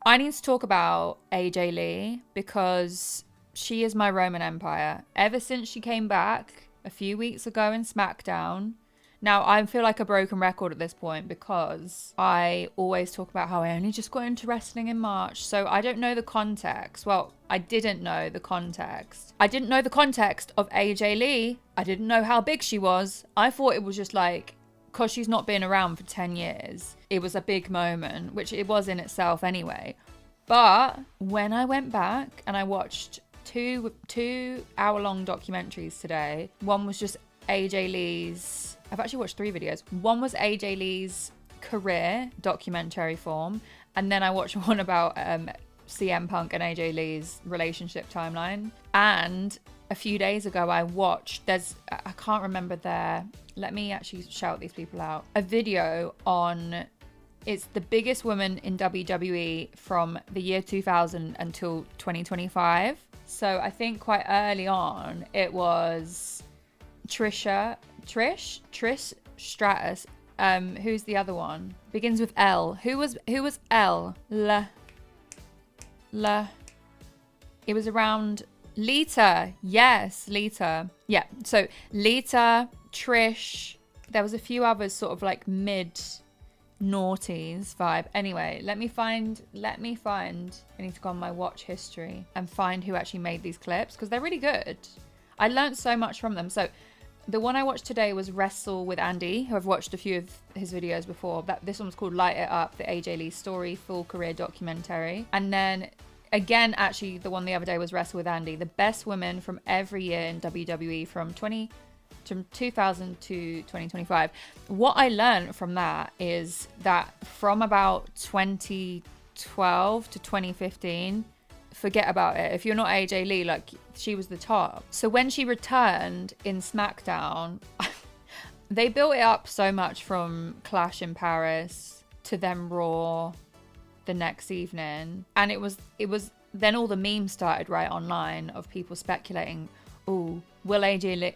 I need to talk about AJ Lee because she is my Roman Empire. Ever since she came back a few weeks ago in SmackDown. Now, I feel like a broken record at this point because I always talk about how I only just got into wrestling in March. So I don't know the context. Well, I didn't know the context. I didn't know the context of AJ Lee. I didn't know how big she was. I thought it was just like, because she's not been around for 10 years, it was a big moment, which it was in itself anyway. But when I went back and I watched two hour-long documentaries today, one was just AJ Lee's... I've actually watched 3 videos. One was AJ Lee's career documentary form, and then I watched one about CM Punk and AJ Lee's relationship timeline. And a few days ago I watched, I can't remember let me actually shout these people out, a video on, it's the biggest woman in WWE from the year 2000 until 2025. So I think quite early on it was Trish Stratus. Who's the other one? Begins with L. Who was L? It was around Lita. Yes, Lita. Yeah. So Lita, Trish. There was a few others sort of like mid noughties vibe. Anyway, let me find. I need to go on my watch history and find who actually made these clips because they're really good. I learned so much from them. So the one I watched today was Wrestle with Andy, who I've watched a few of his videos before. This one was called Light It Up, the AJ Lee story, full career documentary. And then again, actually, the one the other day was Wrestle with Andy, the best women from every year in WWE from 2000 to 2025. What I learned from that is that from about 2012 to 2015, forget about it. If you're not AJ Lee, like, she was the top. So when she returned in SmackDown, they built it up so much from Clash in Paris to then Raw the next evening. And it was then all the memes started right online of people speculating, oh, will AJ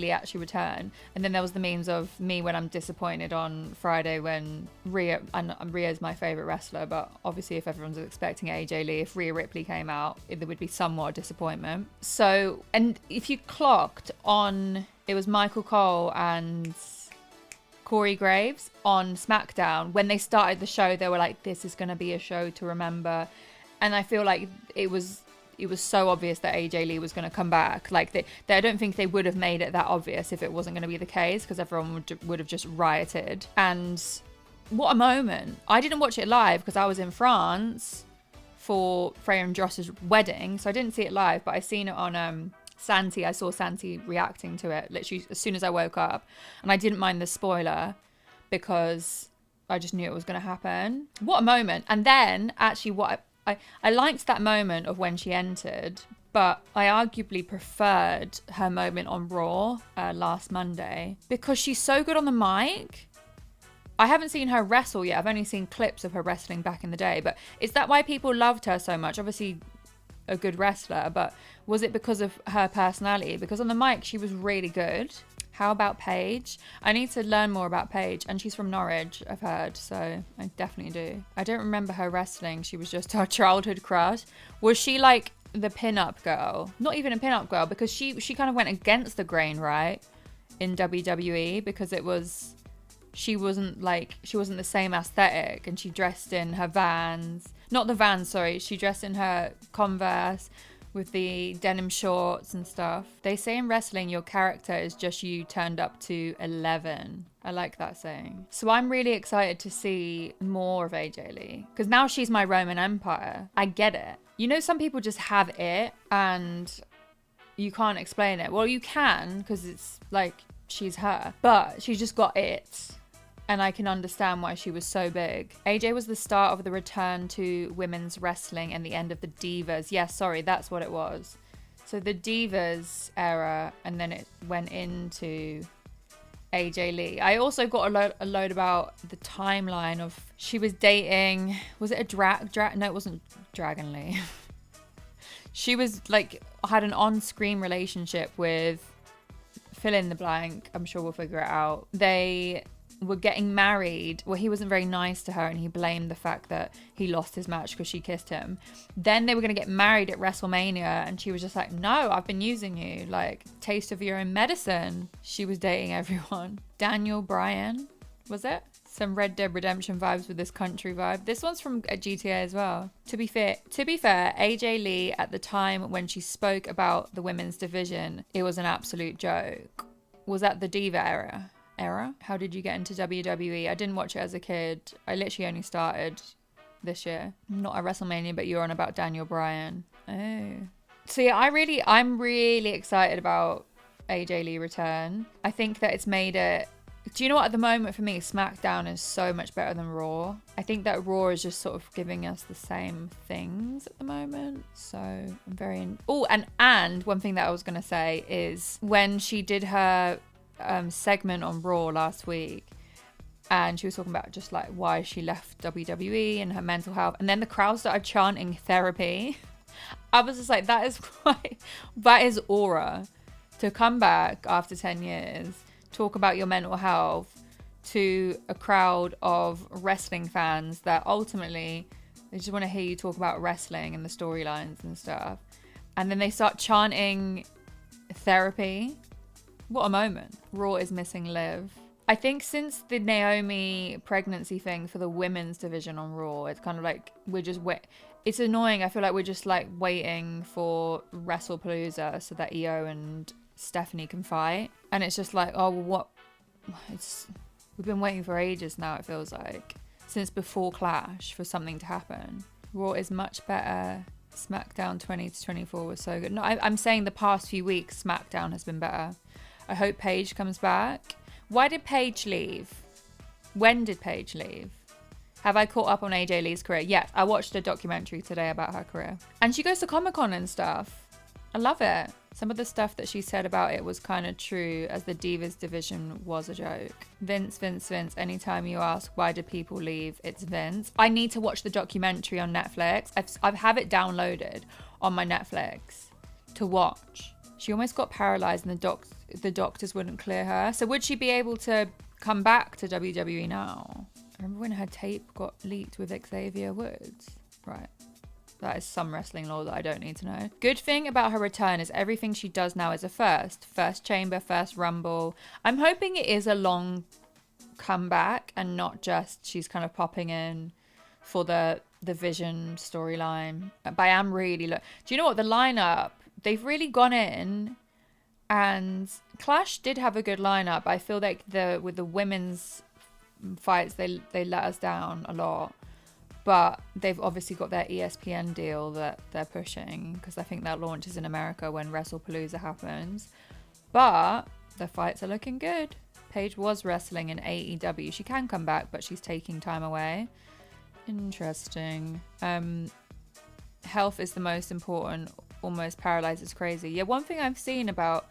Lee actually return? And then there was the memes of me when I'm disappointed on Friday when Rhea, and Rhea's my favourite wrestler, but obviously if everyone's expecting AJ Lee, if Rhea Ripley came out, there would be somewhat disappointment. So, and if you clocked on, it was Michael Cole and Corey Graves on SmackDown, when they started the show, they were like, this is going to be a show to remember. And I feel like it was so obvious that AJ Lee was going to come back. Like, I don't think they would have made it that obvious if it wasn't going to be the case, because everyone would have just rioted. And what a moment. I didn't watch it live because I was in France for Freya and Josh's wedding, so I didn't see it live, but I seen it on Santi. I saw Santi reacting to it literally as soon as I woke up, and I didn't mind the spoiler because I just knew it was going to happen. What a moment. And then actually what I liked that moment of when she entered, but I arguably preferred her moment on Raw last Monday because she's so good on the mic. I haven't seen her wrestle yet. I've only seen clips of her wrestling back in the day, but is that why people loved her so much? Obviously a good wrestler, but was it because of her personality? Because on the mic she was really good. How about Paige? I need to learn more about Paige, and she's from Norwich, I've heard, so I definitely do. I don't remember her wrestling. She was just our childhood crush. Was she like the pin-up girl? Not even a pin-up girl, because she kind of went against the grain, right? In WWE, because she wasn't the same aesthetic, and she dressed in her Vans. Not the Vans, sorry. She dressed in her Converse with the denim shorts and stuff. They say in wrestling, your character is just you turned up to 11. I like that saying. So I'm really excited to see more of AJ Lee, because now she's my Roman Empire. I get it. You know, some people just have it and you can't explain it. Well, you can, because it's like she's her, but she's just got it. And I can understand why she was so big. AJ was the start of the return to women's wrestling and the end of the Divas. Yeah, sorry, that's what it was. So the Divas era, and then it went into AJ Lee. I also got a load about the timeline of she was dating, was it a no, it wasn't Dragon Lee. She was like, had an on-screen relationship with, fill in the blank, I'm sure we'll figure it out. They were getting married. Well, he wasn't very nice to her and he blamed the fact that he lost his match because she kissed him. Then they were going to get married at WrestleMania and she was just like, no, I've been using you. Like, taste of your own medicine. She was dating everyone. Daniel Bryan, was it? Some Red Dead Redemption vibes with this country vibe. This one's from GTA as well. To be fair, AJ Lee, at the time when she spoke about the women's division, it was an absolute joke. Was that the Diva era? How did you get into WWE? I didn't watch it as a kid. I literally only started this year. Not at WrestleMania, but you're on about Daniel Bryan. Oh. So yeah, I'm really excited about AJ Lee return. I think that it's made it... Do you know what? At the moment, for me, SmackDown is so much better than Raw. I think that Raw is just sort of giving us the same things at the moment. So I'm very... Oh, and one thing that I was going to say is when she did her segment on Raw last week, and she was talking about just like why she left WWE and her mental health, and then the crowd started chanting therapy. I was just like, that is aura. To come back after 10 years, talk about your mental health to a crowd of wrestling fans that ultimately they just want to hear you talk about wrestling and the storylines and stuff, and then they start chanting therapy. What a moment. Raw is missing Liv. I think since the Naomi pregnancy thing for the women's division on Raw, it's kind of like it's annoying. I feel like we're just like waiting for WrestlePalooza so that Io and Stephanie can fight, and it's just like, oh, what? We've been waiting for ages now. It feels like since before Clash for something to happen. Raw is much better. SmackDown 20 to 24 was so good. No, I'm saying the past few weeks SmackDown has been better. I hope Paige comes back. Why did Paige leave? When did Paige leave? Have I caught up on AJ Lee's career? Yes, I watched a documentary today about her career, and she goes to Comic-Con and stuff. I love it. Some of the stuff that she said about it was kind of true, as the Divas division was a joke. Vince. Anytime you ask why do people leave, it's Vince. I need to watch the documentary on Netflix. I have it downloaded on my Netflix to watch. She almost got paralyzed and the doctors wouldn't clear her. So would she be able to come back to WWE now? I remember when her tape got leaked with Xavier Woods. Right. That is some wrestling lore that I don't need to know. Good thing about her return is everything she does now is a first. First Chamber, first Rumble. I'm hoping it is a long comeback and not just she's kind of popping in for the Vision storyline. But I am really... Do you know what? The lineup, they've really gone in, and Clash did have a good lineup. I feel like with the women's fights, they let us down a lot. But they've obviously got their ESPN deal that they're pushing, because I think that launches in America when WrestlePalooza happens. But the fights are looking good. Paige was wrestling in AEW. She can come back, but she's taking time away. Interesting. Health is the most important. Almost paralyzed is crazy. Yeah, one thing I've seen about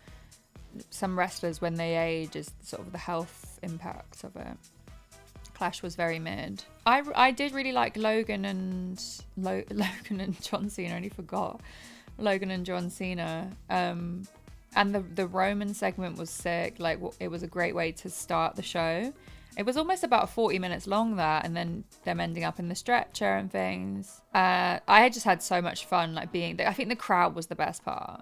some wrestlers when they age is sort of the health impacts of it. Clash was very mid. I did really like Logan and John Cena. I only forgot Logan and John Cena. And the Roman segment was sick. Like, it was a great way to start the show. It was almost about 40 minutes long, that, and then them ending up in the stretcher and things. I just had so much fun, like being there. I think the crowd was the best part,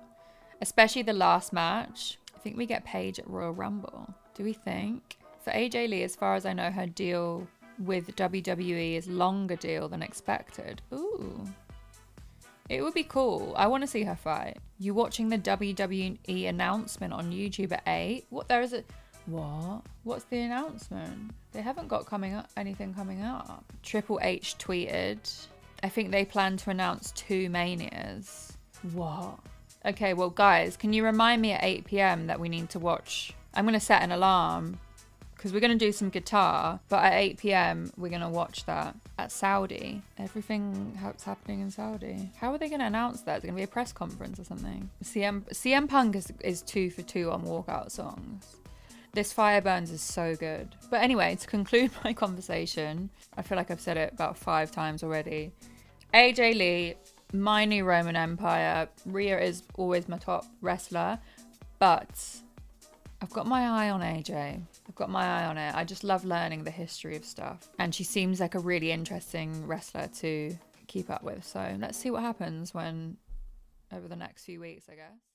especially the last match. I think we get Paige at Royal Rumble. Do we think? For AJ Lee, as far as I know, her deal with WWE is longer deal than expected. Ooh. It would be cool. I want to see her fight. You watching the WWE announcement on YouTube at 8? What? There is a... What? What's the announcement? They haven't got anything coming up. Triple H tweeted, I think they plan to announce 2 Manias. What? Okay, well, guys, can you remind me at 8 p.m. that we need to watch... I'm going to set an alarm, because we're going to do some guitar, but at 8 p.m. we're going to watch that at Saudi. Everything that's happening in Saudi. How are they going to announce that? Is it going to be a press conference or something? CM Punk is 2 for 2 on walkout songs. This Fire Burns is so good. But anyway, to conclude my conversation, I feel like I've said it about 5 times already. AJ Lee, my new Roman Empire. Rhea is always my top wrestler, but I've got my eye on AJ. I've got my eye on it. I just love learning the history of stuff. And she seems like a really interesting wrestler to keep up with. So let's see what happens when over the next few weeks, I guess.